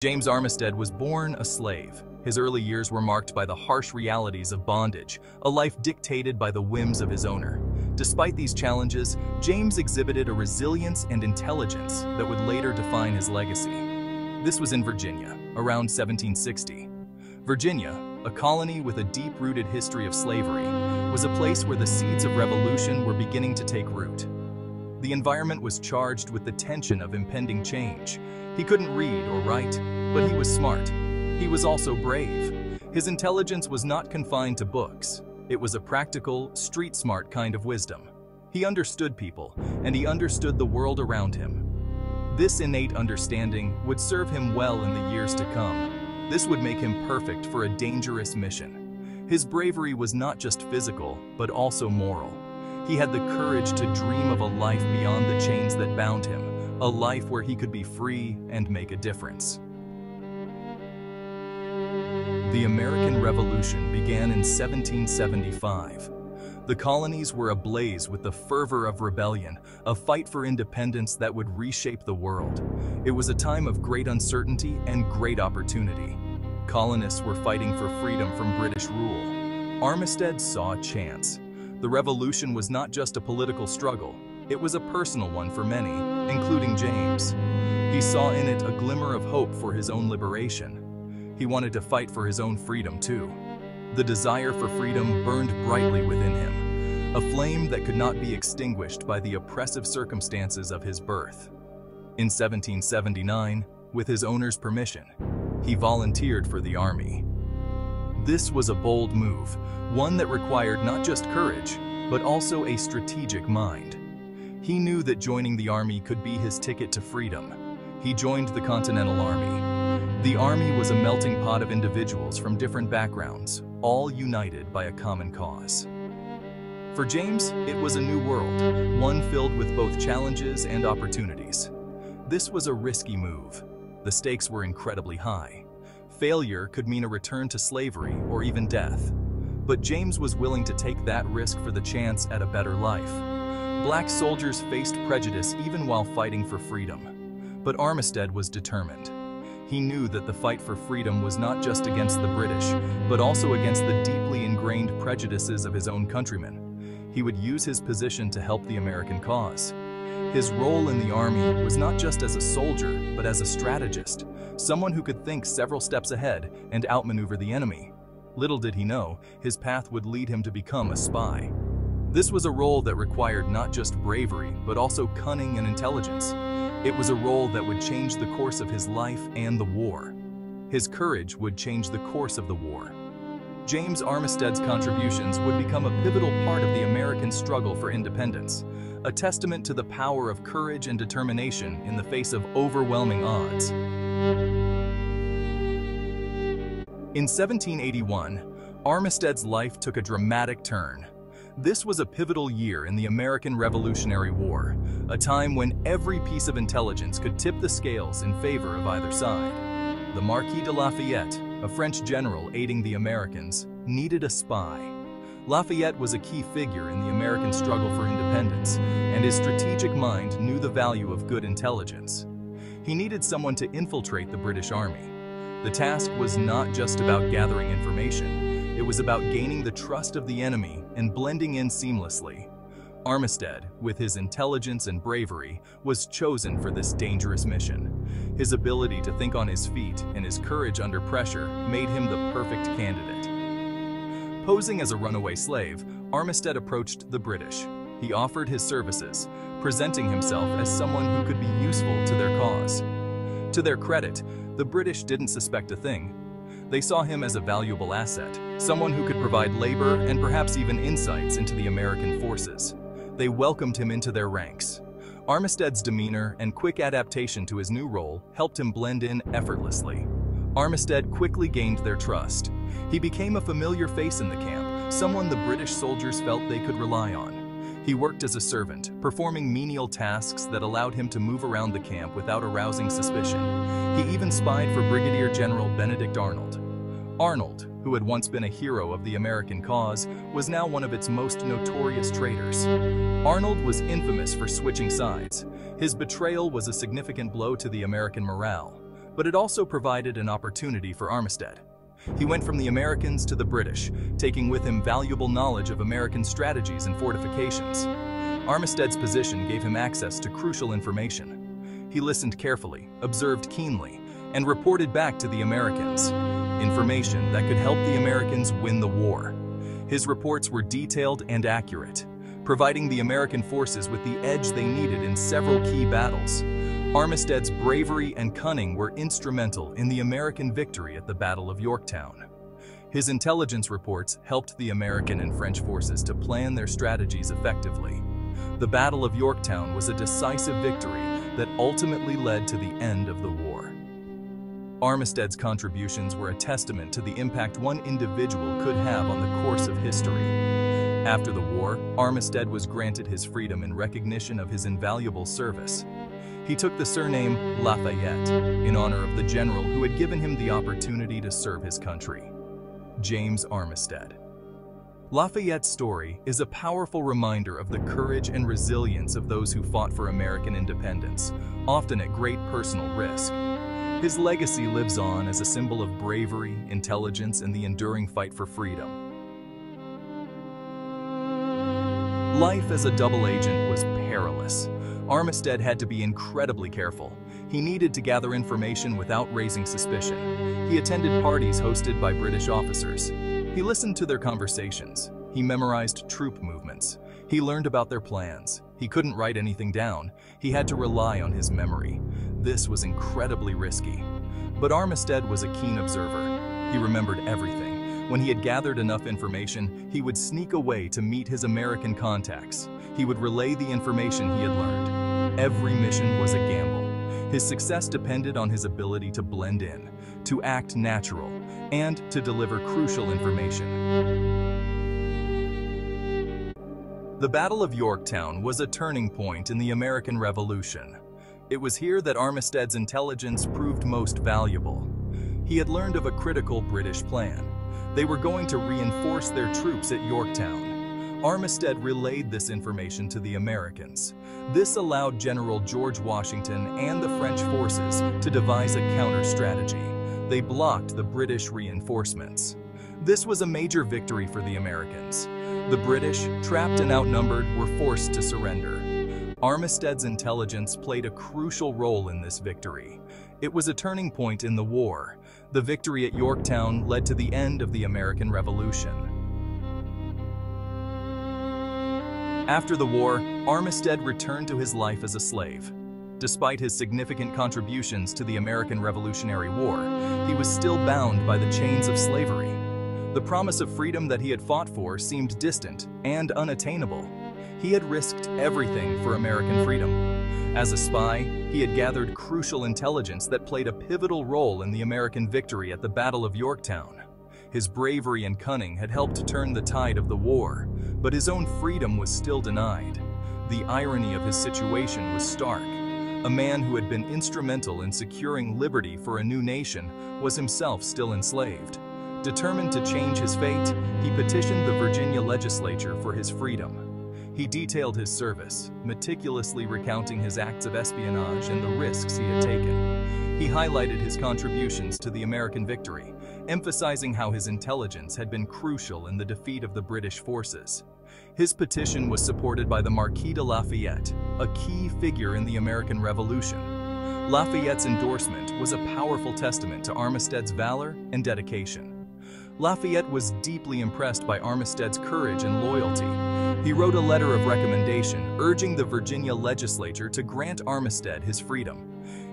James Armistead was born a slave. His early years were marked by the harsh realities of bondage, a life dictated by the whims of his owner. Despite these challenges, James exhibited a resilience and intelligence that would later define his legacy. This was in Virginia, around 1760. Virginia, a colony with a deep-rooted history of slavery, was a place where the seeds of revolution were beginning to take root. The environment was charged with the tension of impending change. He couldn't read or write, but he was smart. He was also brave. His intelligence was not confined to books. It was a practical, street-smart kind of wisdom. He understood people, and he understood the world around him. This innate understanding would serve him well in the years to come. This would make him perfect for a dangerous mission. His bravery was not just physical, but also moral. He had the courage to dream of a life beyond the chains that bound him, a life where he could be free and make a difference. The American Revolution began in 1775. The colonies were ablaze with the fervor of rebellion, a fight for independence that would reshape the world. It was a time of great uncertainty and great opportunity. Colonists were fighting for freedom from British rule. Armistead saw a chance. The revolution was not just a political struggle, it was a personal one for many, including James. He saw in it a glimmer of hope for his own liberation. He wanted to fight for his own freedom too. The desire for freedom burned brightly within him, a flame that could not be extinguished by the oppressive circumstances of his birth. In 1779, with his owner's permission, he volunteered for the army. This was a bold move, one that required not just courage, but also a strategic mind. He knew that joining the army could be his ticket to freedom. He joined the Continental Army. The army was a melting pot of individuals from different backgrounds, all united by a common cause. For James, it was a new world, one filled with both challenges and opportunities. This was a risky move. The stakes were incredibly high. Failure could mean a return to slavery or even death. But James was willing to take that risk for the chance at a better life. Black soldiers faced prejudice even while fighting for freedom. But Armistead was determined. He knew that the fight for freedom was not just against the British, but also against the deeply ingrained prejudices of his own countrymen. He would use his position to help the American cause. His role in the army was not just as a soldier, but as a strategist, someone who could think several steps ahead and outmaneuver the enemy. Little did he know, his path would lead him to become a spy. This was a role that required not just bravery, but also cunning and intelligence. It was a role that would change the course of his life and the war. His courage would change the course of the war. James Armistead's contributions would become a pivotal part of the American struggle for independence, a testament to the power of courage and determination in the face of overwhelming odds. In 1781, Armistead's life took a dramatic turn. This was a pivotal year in the American Revolutionary War, a time when every piece of intelligence could tip the scales in favor of either side. The Marquis de Lafayette, a French general aiding the Americans, needed a spy. Lafayette was a key figure in the American struggle for independence, and his strategic mind knew the value of good intelligence. He needed someone to infiltrate the British Army. The task was not just about gathering information. It was about gaining the trust of the enemy and blending in seamlessly. Armistead, with his intelligence and bravery, was chosen for this dangerous mission. His ability to think on his feet and his courage under pressure made him the perfect candidate. Posing as a runaway slave, Armistead approached the British. He offered his services, presenting himself as someone who could be useful to their cause. To their credit, the British didn't suspect a thing. They saw him as a valuable asset, someone who could provide labor and perhaps even insights into the American forces. They welcomed him into their ranks. Armistead's demeanor and quick adaptation to his new role helped him blend in effortlessly. Armistead quickly gained their trust. He became a familiar face in the camp, someone the British soldiers felt they could rely on. He worked as a servant, performing menial tasks that allowed him to move around the camp without arousing suspicion. He even spied for Brigadier General Benedict Arnold. Arnold, who had once been a hero of the American cause, was now one of its most notorious traitors. Arnold was infamous for switching sides. His betrayal was a significant blow to the American morale. but it also provided an opportunity for Armistead. He went from the Americans to the British, taking with him valuable knowledge of American strategies and fortifications. Armistead's position gave him access to crucial information. He listened carefully, observed keenly, and reported back to the Americans. Information that could help the Americans win the war. His reports were detailed and accurate, providing the American forces with the edge they needed in several key battles. Armistead's bravery and cunning were instrumental in the American victory at the Battle of Yorktown. His intelligence reports helped the American and French forces to plan their strategies effectively. The Battle of Yorktown was a decisive victory that ultimately led to the end of the war. Armistead's contributions were a testament to the impact one individual could have on the course of history. After the war, Armistead was granted his freedom in recognition of his invaluable service. He took the surname Lafayette in honor of the general who had given him the opportunity to serve his country, James Armistead. Lafayette's story is a powerful reminder of the courage and resilience of those who fought for American independence, often at great personal risk. His legacy lives on as a symbol of bravery, intelligence, and the enduring fight for freedom. Life as a double agent was perilous. Armistead had to be incredibly careful. He needed to gather information without raising suspicion. He attended parties hosted by British officers. He listened to their conversations. He memorized troop movements. He learned about their plans. He couldn't write anything down. He had to rely on his memory. This was incredibly risky. But Armistead was a keen observer. He remembered everything. When he had gathered enough information, he would sneak away to meet his American contacts. He would relay the information he had learned. Every mission was a gamble. His success depended on his ability to blend in, to act natural, and to deliver crucial information. The Battle of Yorktown was a turning point in the American Revolution. It was here that Armistead's intelligence proved most valuable. He had learned of a critical British plan. They were going to reinforce their troops at Yorktown. Armistead relayed this information to the Americans. This allowed General George Washington and the French forces to devise a counter-strategy. They blocked the British reinforcements. This was a major victory for the Americans. The British, trapped and outnumbered, were forced to surrender. Armistead's intelligence played a crucial role in this victory. It was a turning point in the war. The victory at Yorktown led to the end of the American Revolution. After the war, Armistead returned to his life as a slave. Despite his significant contributions to the American Revolutionary War, he was still bound by the chains of slavery. The promise of freedom that he had fought for seemed distant and unattainable. He had risked everything for American freedom. As a spy, he had gathered crucial intelligence that played a pivotal role in the American victory at the Battle of Yorktown. His bravery and cunning had helped turn the tide of the war, but his own freedom was still denied. The irony of his situation was stark. A man who had been instrumental in securing liberty for a new nation was himself still enslaved. Determined to change his fate, he petitioned the Virginia legislature for his freedom. He detailed his service, meticulously recounting his acts of espionage and the risks he had taken. He highlighted his contributions to the American victory, emphasizing how his intelligence had been crucial in the defeat of the British forces. His petition was supported by the Marquis de Lafayette, a key figure in the American Revolution. Lafayette's endorsement was a powerful testament to Armistead's valor and dedication. Lafayette was deeply impressed by Armistead's courage and loyalty. He wrote a letter of recommendation urging the Virginia legislature to grant Armistead his freedom.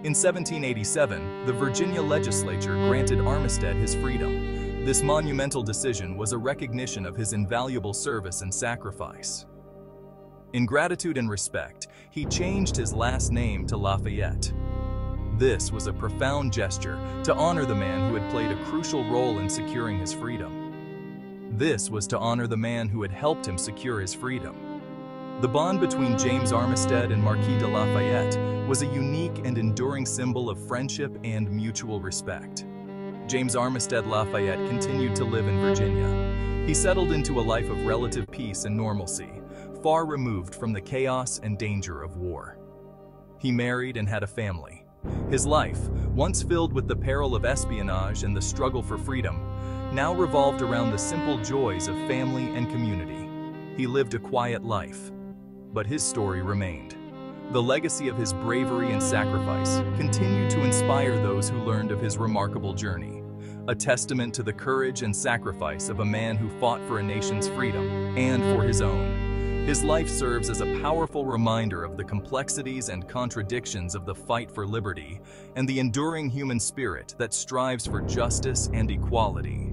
In 1787, the Virginia legislature granted Armistead his freedom. This monumental decision was a recognition of his invaluable service and sacrifice. In gratitude and respect, he changed his last name to Lafayette. This was a profound gesture to honor the man who had played a crucial role in securing his freedom. This was to honor the man who had helped him secure his freedom. The bond between James Armistead and Marquis de Lafayette was a unique and enduring symbol of friendship and mutual respect. James Armistead Lafayette continued to live in Virginia. He settled into a life of relative peace and normalcy, far removed from the chaos and danger of war. He married and had a family, His life, once filled with the peril of espionage and the struggle for freedom, now revolved around the simple joys of family and community. He lived a quiet life, but his story remained. The legacy of his bravery and sacrifice continued to inspire those who learned of his remarkable journey, a testament to the courage and sacrifice of a man who fought for a nation's freedom and for his own. His life serves as a powerful reminder of the complexities and contradictions of the fight for liberty and the enduring human spirit that strives for justice and equality.